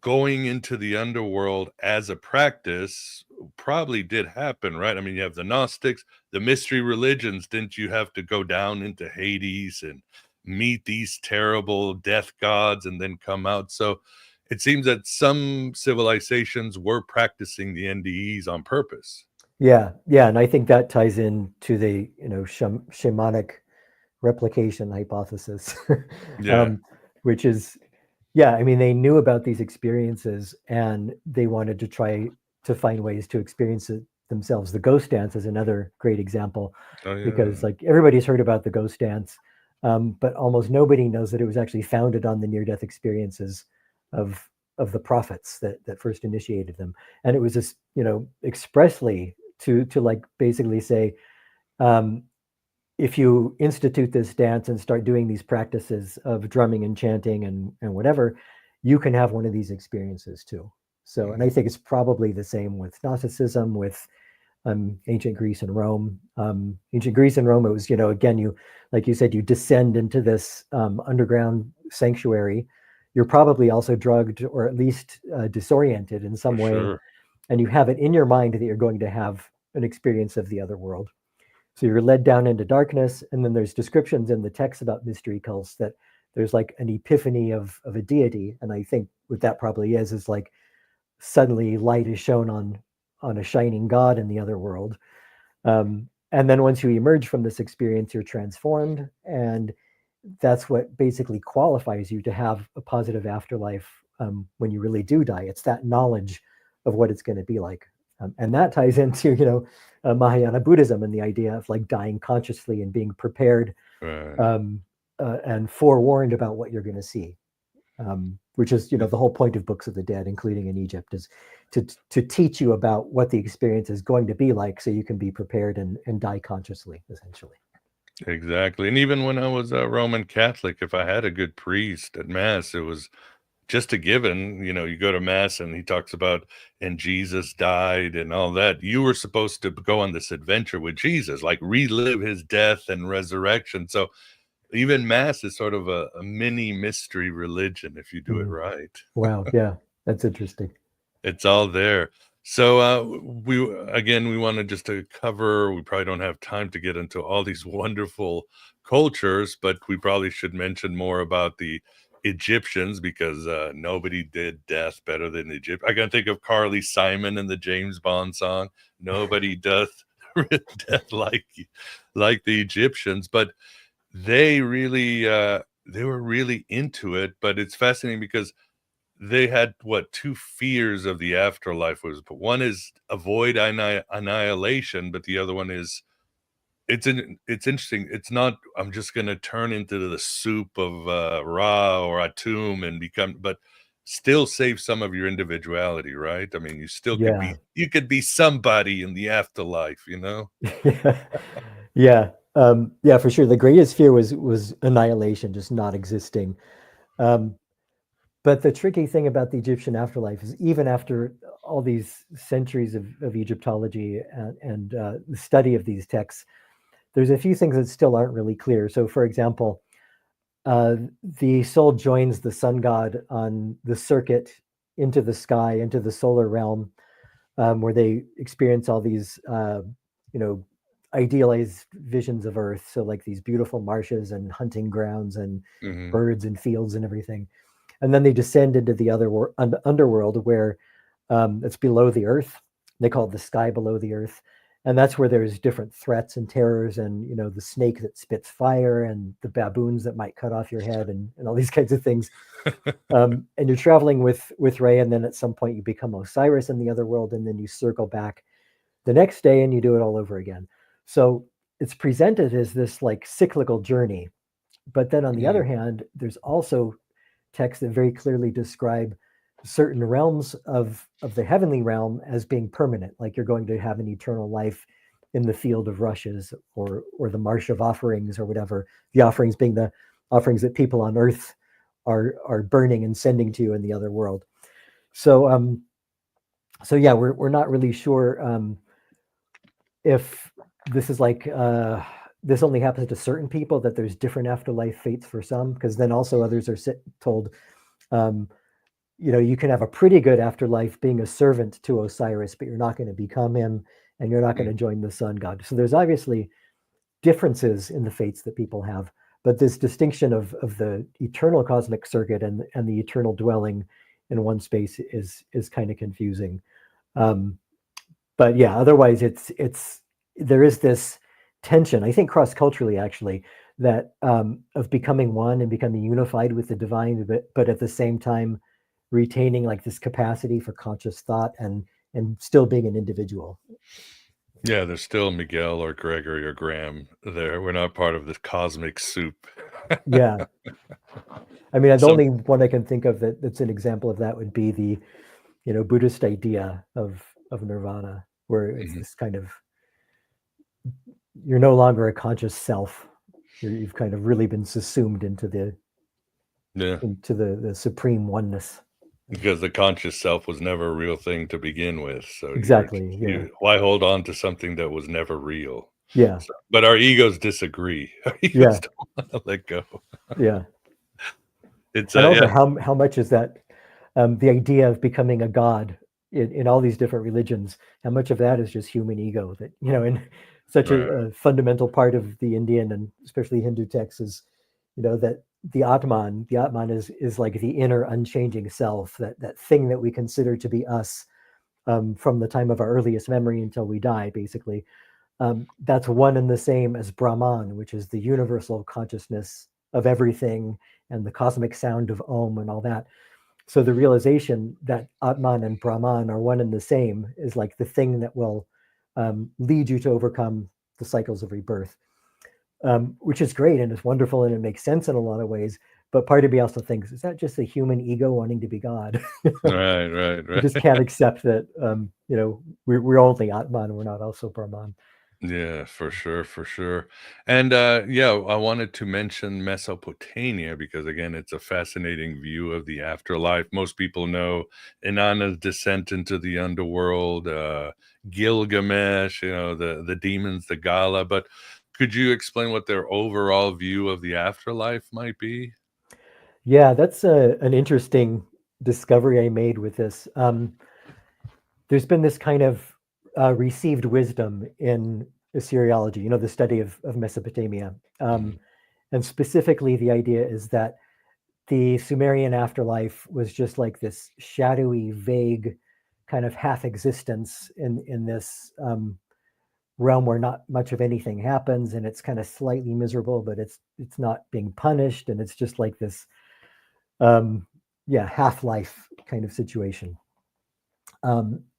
going into the underworld as a practice probably did happen, right? I mean, you have the Gnostics, the mystery religions. Didn't you have to go down into Hades and meet these terrible death gods and then come out? So it seems that some civilizations were practicing the NDEs on purpose. Yeah, and I think that ties in to the shamanic replication hypothesis, which is, I mean, they knew about these experiences and they wanted to try to find ways to experience it themselves. The ghost dance is another great example, because like everybody's heard about the ghost dance, but almost nobody knows that it was actually founded on the near-death experiences of the prophets that first initiated them. And it was just, expressly to like basically say, if you institute this dance and start doing these practices of drumming and chanting and whatever, you can have one of these experiences too. So, and I think it's probably the same with Gnosticism, with ancient Greece and Rome. Ancient Greece and Rome, it was, again, you, like you said, you descend into this underground sanctuary. You're probably also drugged or at least disoriented in some way. And you have it in your mind that you're going to have an experience of the other world. So you're led down into darkness, and then there's descriptions in the text about mystery cults that there's like an epiphany of a deity. And I think what that probably is like suddenly light is shown on a shining God in the other world. And then once you emerge from this experience, you're transformed. And that's what basically qualifies you to have a positive afterlife when you really do die. It's that knowledge of what it's going to be like. And that ties into, Mahayana Buddhism and the idea of like dying consciously and being prepared and forewarned about what you're going to see. Which is, the whole point of Books of the Dead, including in Egypt, is to teach you about what the experience is going to be like, so you can be prepared and die consciously, essentially. Exactly. And even when I was a Roman Catholic, if I had a good priest at Mass, it was just a given. You go to Mass and he talks about, and Jesus died and all that. You were supposed to go on this adventure with Jesus, like relive his death and resurrection. So even Mass is sort of a mini mystery religion if you do it right. Wow. Yeah, that's interesting. It's all there. So we wanted just to cover, we probably don't have time to get into all these wonderful cultures, but we probably should mention more about the Egyptians, because nobody did death better than Egypt. I can think of Carly Simon in the James Bond song, "Nobody doth death like the Egyptians." But they really they were really into it. But it's fascinating because they had two fears of the afterlife. One is avoid annihilation, but the other one is it's interesting. It's not I'm just going to turn into the soup of Ra or Atum and become, but still save some of your individuality, right? I mean, you still could be somebody in the afterlife, Yeah. Yeah, for sure. The greatest fear was annihilation, just not existing. But the tricky thing about the Egyptian afterlife is, even after all these centuries of Egyptology and the study of these texts, there's a few things that still aren't really clear. So, for example, the soul joins the sun god on the circuit into the sky, into the solar realm, where they experience all these, idealized visions of Earth. So like these beautiful marshes and hunting grounds and birds and fields and everything. And then they descend into the underworld, where it's below the earth. They call it the sky below the earth. And that's where there's different threats and terrors, and, the snake that spits fire, and the baboons that might cut off your head, and all these kinds of things. And you're traveling with Ray, and then at some point you become Osiris in the other world, and then you circle back the next day and you do it all over again. So it's presented as this like cyclical journey. But then on the other hand, there's also texts that very clearly describe certain realms of the heavenly realm as being permanent, like you're going to have an eternal life in the field of rushes, or the marsh of offerings, or whatever, the offerings being the offerings that people on earth are burning and sending to you in the other world. So yeah, we're not really sure if this is like this only happens to certain people, that there's different afterlife fates for some, because then also others are told, you can have a pretty good afterlife being a servant to Osiris, but you're not going to become him, and you're not going to join the sun god. So there's obviously differences in the fates that people have, but this distinction of the eternal cosmic circuit and the eternal dwelling in one space is kind of confusing. But yeah, otherwise there is this tension, I think cross-culturally actually, that of becoming one and becoming unified with the divine, but at the same time retaining like this capacity for conscious thought and still being an individual. Yeah, there's still Miguel or Gregory or Graham there. We're not part of this cosmic soup. Yeah. I mean, the only one I can think of that's an example of that would be the, Buddhist idea of nirvana, where it's this kind of, you're no longer a conscious self. You've kind of really been subsumed into the supreme oneness. Because the conscious self was never a real thing to begin with. So exactly. Why hold on to something that was never real? Yeah. So, but our egos disagree. Our egos don't want to let go. Yeah. It's and also how much is that the idea of becoming a god in all these different religions, how much of that is just human ego, that, and such Right. a fundamental part of the Indian and especially Hindu texts is, that the Atman is like the inner unchanging self, that thing that we consider to be us from the time of our earliest memory until we die, basically. That's one and the same as Brahman, which is the universal consciousness of everything and the cosmic sound of Om and all that. So the realization that Atman and Brahman are one and the same is like the thing that will lead you to overcome the cycles of rebirth, which is great and it's wonderful and it makes sense in a lot of ways. But part of me also thinks, is that just a human ego wanting to be God? Right. We just can't accept that, we're only Atman, we're not also Brahman. Yeah, for sure. And yeah, I wanted to mention Mesopotamia because again, it's a fascinating view of the afterlife. Most people know Inanna's descent into the underworld, Gilgamesh, the demons, the Gala. But could you explain what their overall view of the afterlife might be? Yeah, that's an interesting discovery I made with this. There's been this kind of received wisdom in Assyriology, the study of Mesopotamia. And specifically, the idea is that the Sumerian afterlife was just like this shadowy, vague kind of half existence in this realm where not much of anything happens, and it's kind of slightly miserable, but it's not being punished, and it's just like this half-life kind of situation.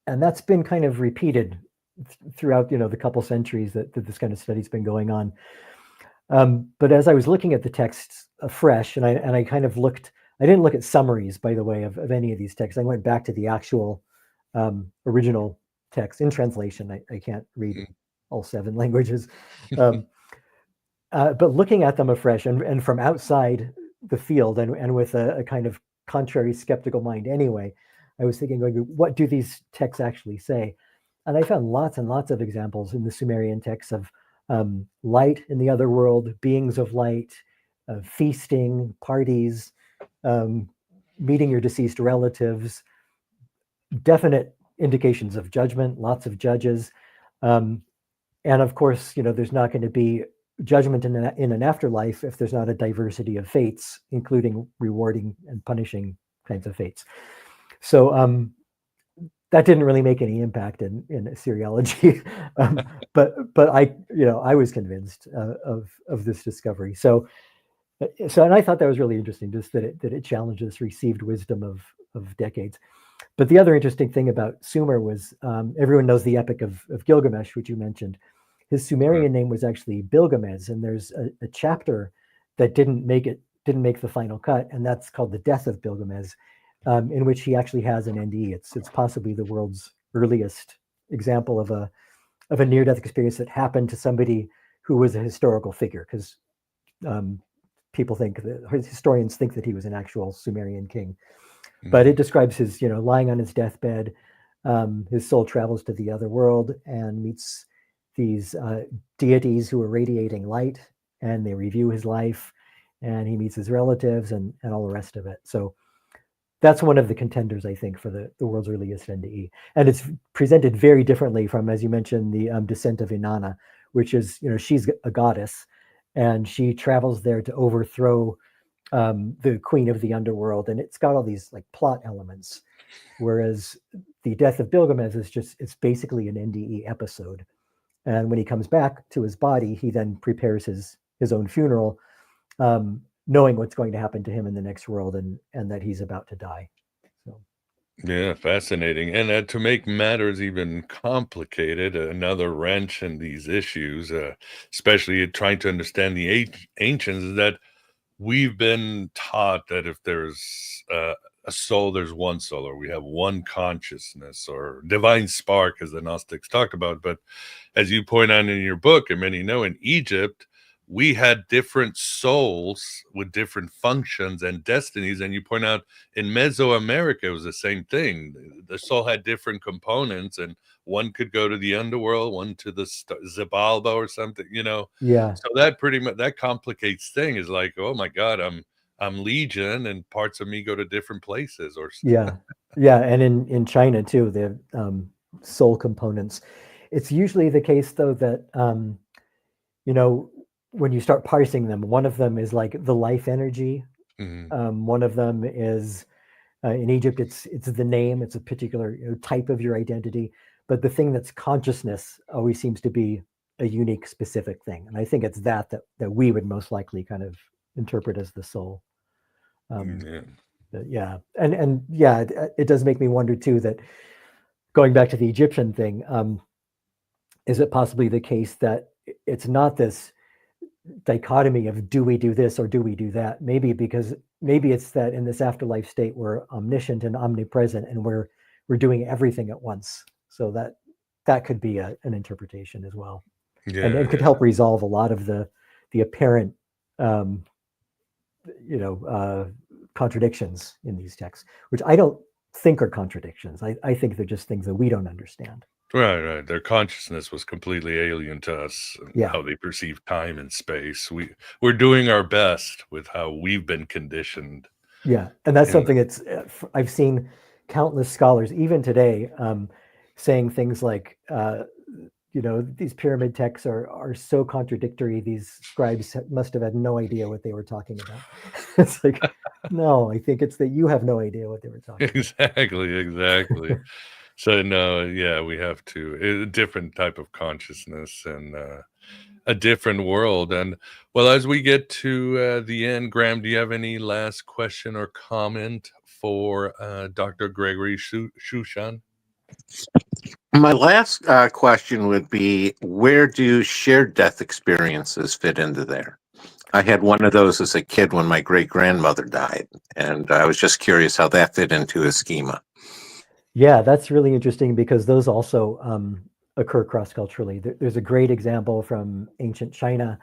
And that's been kind of repeated throughout the couple centuries that this kind of study's been going on. But as I was looking at the texts afresh, and I kind of looked, I didn't look at summaries, by the way, of any of these texts. I went back to the actual original text in translation. I can't read all 7 languages. But looking at them afresh and from outside the field and with a kind of contrary skeptical mind anyway, I was thinking, what do these texts actually say? And I found lots and lots of examples in the Sumerian texts of light in the other world, beings of light, feasting, parties, meeting your deceased relatives, definite indications of judgment, lots of judges. And of course, there's not going to be judgment in an afterlife if there's not a diversity of fates, including rewarding and punishing kinds of fates. So that didn't really make any impact in Assyriology, but I was convinced of this discovery. So and I thought that was really interesting, just that it challenges received wisdom of decades. But the other interesting thing about Sumer was everyone knows the Epic of Gilgamesh, which you mentioned. His Sumerian name was actually Bilgamez, and there's a chapter that didn't make the final cut, and that's called the Death of Bilgamez, in which he actually has an NDE. It's possibly the world's earliest example of a near-death experience that happened to somebody who was a historical figure, because historians think that he was an actual Sumerian king. But it describes his, lying on his deathbed. His soul travels to the other world and meets these deities who are radiating light, and they review his life, and he meets his relatives and all the rest of it. So that's one of the contenders, I think, for the world's earliest NDE. And it's presented very differently from, as you mentioned, the descent of Inanna, which is, she's a goddess, and she travels there to overthrow the queen of the underworld, and it's got all these like plot elements, whereas the Death of Bilgamez it's basically an NDE episode. And when he comes back to his body, he then prepares his own funeral, knowing what's going to happen to him in the next world, and that he's about to die. So Yeah, fascinating. And to make matters even complicated, another wrench in these issues, especially trying to understand the ancients, is that we've been taught that if there's a soul, there's one soul, or we have one consciousness, or divine spark, as the Gnostics talked about. But as you point out in your book, and many know, in Egypt, we had different souls with different functions and destinies. And you point out in Mesoamerica, it was the same thing. The soul had different components, and one could go to the underworld, one to the Zabalba or something, yeah. So that pretty much, that complicates thing, is like, oh my God, I'm Legion, and parts of me go to different places. Or Yeah, and in China too, the soul components. It's usually the case, though, that you know, when you start parsing them, one of them is like the life energy. One of them is in Egypt, it's the name. It's a particular type of your identity. But the thing that's consciousness always seems to be a unique, specific thing. And I think it's that we would most likely kind of interpret as the soul. Yeah, and yeah, it does make me wonder too that going back to the Egyptian thing, is it possibly the case that it's not this dichotomy of do we do this or do we do that? Maybe it's that in this afterlife state we're omniscient and omnipresent and we're doing everything at once. So that could be an interpretation as well. And could help resolve a lot of the apparent contradictions in these texts, which I don't think are contradictions. I think they're just things that we don't understand. Right. Their consciousness was completely alien to us. Yeah. How they perceive time and space. We're doing our best with how we've been conditioned. Yeah, and that's something that's I've seen countless scholars, even today, saying things like, these pyramid texts are so contradictory. These scribes must have had no idea what they were talking about. It's like, no, I think it's that you have no idea what they were talking about. Exactly. So no, yeah, we have a different type of consciousness and a different world. And well, as we get to the end, Graham, do you have any last question or comment for Dr. Gregory Shushan? My last question would be, where do shared death experiences fit into there? I had one of those as a kid when my great-grandmother died, and I was just curious how that fit into a schema. Yeah, that's really interesting because those also occur cross-culturally. There's a great example from ancient China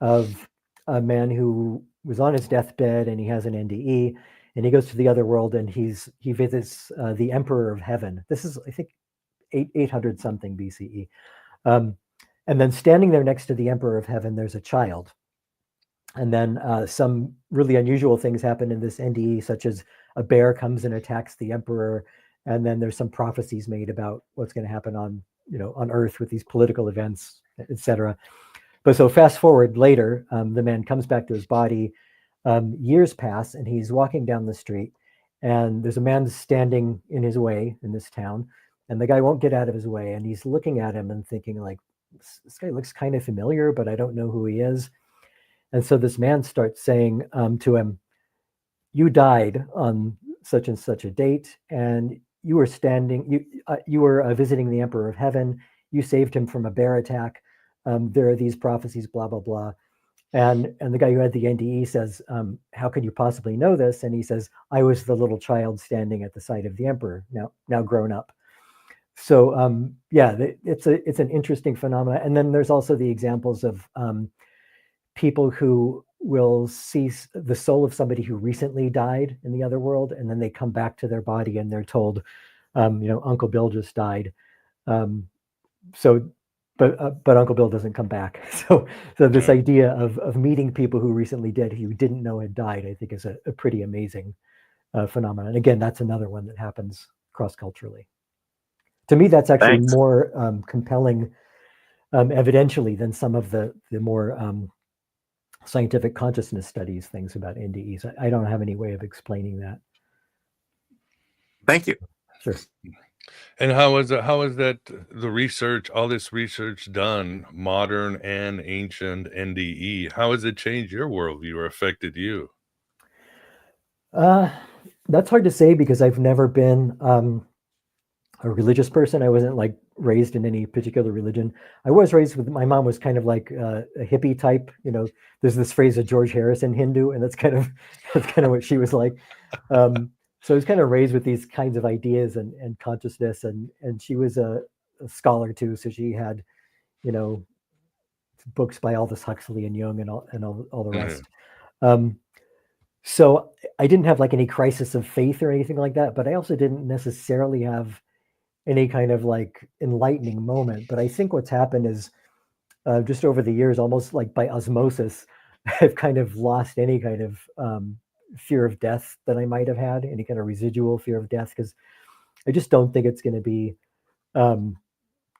of a man who was on his deathbed and he has an NDE and he goes to the other world and he visits the Emperor of Heaven. This is, I think, 800 something BCE. And then standing there next to the Emperor of Heaven, there's a child. And then some really unusual things happen in this NDE, such as a bear comes and attacks the emperor. And then there's some prophecies made about what's going to happen on Earth with these political events, etc. But so fast forward later, the man comes back to his body. Years pass and he's walking down the street and there's a man standing in his way in this town. And the guy won't get out of his way. And he's looking at him and thinking like, this guy looks kind of familiar, but I don't know who he is. And so this man starts saying to him, you died on such and such a date, and you were visiting the Emperor of Heaven. You saved him from a bear attack. There are these prophecies, blah, blah, blah. And the guy who had the NDE says, how could you possibly know this? And he says, I was the little child standing at the side of the emperor, now grown up. So it's an interesting phenomenon. And then there's also the examples of people who will see the soul of somebody who recently died in the other world, and then they come back to their body and they're told, Uncle Bill just died. But Uncle Bill doesn't come back. So this idea of meeting people who recently did, who you didn't know had died, I think is a pretty amazing phenomenon. And again, that's another one that happens cross-culturally. To me, that's actually more compelling evidentially than some of the more scientific consciousness studies things about NDEs. I don't have any way of explaining that. Thank you. Sure. And how is that the research, all this research done, modern and ancient NDE, how has it changed your worldview or affected you? That's hard to say because I've never been a religious person. I wasn't like raised in any particular religion. I was raised with, my mom was kind of like a hippie type, there's this phrase, a George Harrison Hindu, and that's kind of what she was like. So I was kind of raised with these kinds of ideas and consciousness, and she was a scholar too. So she had, books by Aldous Huxley and Jung and all the rest. So I didn't have like any crisis of faith or anything like that, but I also didn't necessarily have any kind of like enlightening moment. But I think what's happened is just over the years, almost like by osmosis, I've kind of lost any kind of fear of death that I might have had, any kind of residual fear of death, because I just don't think it's going to be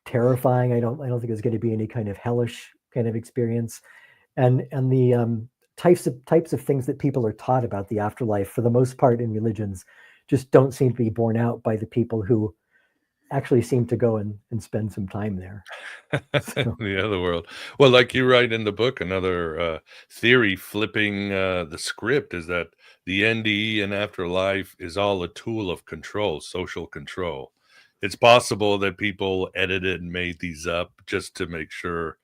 terrifying. I don't think there's going to be any kind of hellish kind of experience. And the types of things that people are taught about the afterlife, for the most part in religions, just don't seem to be borne out by the people who actually seem to go and spend some time there. So. The other world. Well, like you write in the book, another theory flipping the script is that the NDE and afterlife is all a tool of control, social control. It's possible that people edited and made these up just to make sure,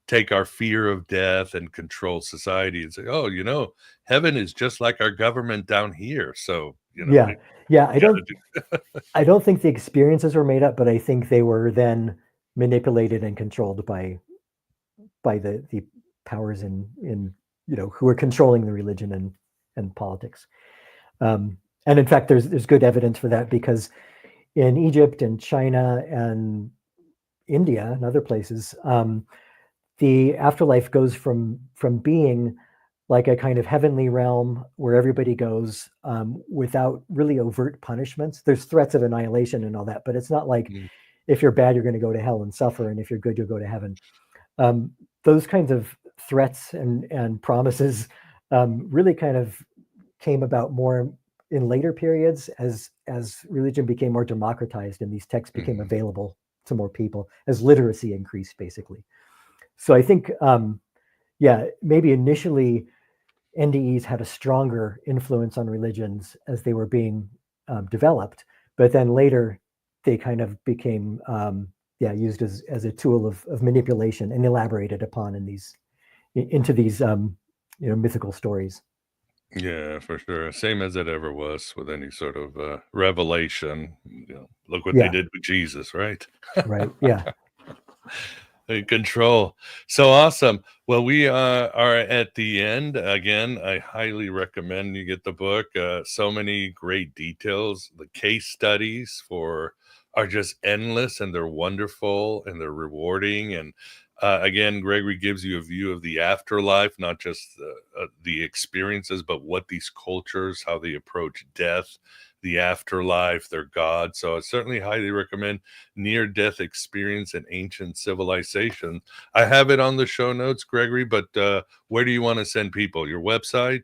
take our fear of death and control society and say, oh, heaven is just like our government down here. So, yeah. I don't think the experiences were made up, but I think they were then manipulated and controlled by the powers in who are controlling the religion and politics. And in fact, there's good evidence for that, because in Egypt and China and India and other places, the afterlife goes from being like a kind of heavenly realm where everybody goes without really overt punishments. There's threats of annihilation and all that, but it's not like if you're bad, you're going to go to hell and suffer, and if you're good, you'll go to heaven. Those kinds of threats and promises really kind of came about more in later periods as religion became more democratized and these texts became available to more people, as literacy increased, basically. So I think, maybe initially NDEs had a stronger influence on religions as they were being developed, but then later they kind of became used as a tool of manipulation and elaborated upon into these mythical stories. Yeah, for sure. Same as it ever was with any sort of revelation. Look what they did with Jesus, right? Right. Yeah. Control. So awesome. Well, we are at the end. Again, I highly recommend you get the book. So many great details. The case studies are just endless, and they're wonderful, and they're rewarding. And again, Gregory gives you a view of the afterlife, not just the experiences, but what these cultures, how they approach death, the afterlife, their God. So I certainly highly recommend Near-Death Experience in Ancient Civilization. I have it on the show notes, Gregory, but where do you want to send people? Your website?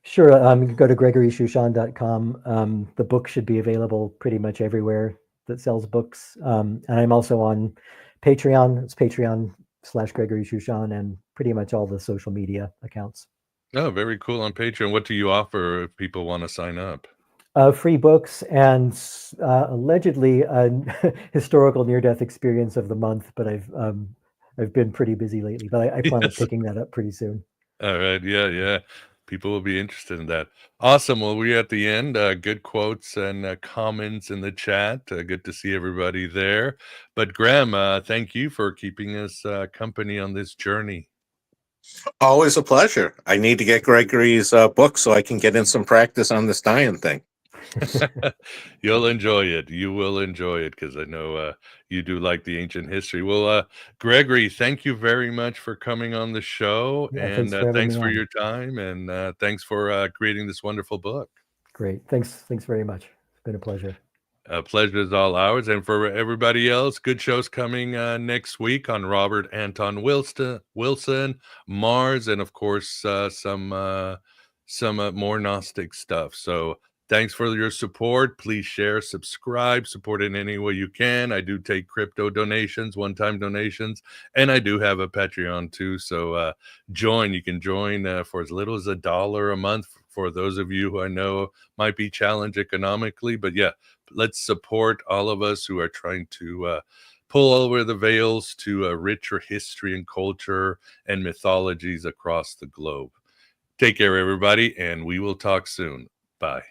Sure. You can go to gregoryshushan.com. The book should be available pretty much everywhere that sells books. And I'm also on Patreon. It's Patreon/Gregory Shushan, and pretty much all the social media accounts. Oh, very cool. On Patreon, what do you offer if people want to sign up? Free books and allegedly a historical near-death experience of the month, but I've been pretty busy lately, but I plan on picking that up pretty soon. All right. Yeah. People will be interested in that. Awesome. Well, we're at the end. Good quotes and comments in the chat. Good to see everybody there. But Graham, thank you for keeping us company on this journey. Always a pleasure. I need to get Gregory's book so I can get in some practice on this dying thing. You'll enjoy it. You will enjoy it, because I know you do like the ancient history. Well, Gregory, thank you very much for coming on the show, and thanks for your time, and thanks for creating this wonderful book. Great. Thanks very much. It's been a pleasure. Pleasure is all ours. And for everybody else, good shows coming next week on Robert Anton Wilson, Mars, and of course some more Gnostic stuff. So thanks for your support. Please share, subscribe, support in any way you can. I do take crypto donations, one-time donations, and I do have a Patreon too. So join. You can join for as little as $1 a month for those of you who I know might be challenged economically. But yeah, let's support all of us who are trying to pull over the veils to a richer history and culture and mythologies across the globe. Take care, everybody, and we will talk soon. Bye.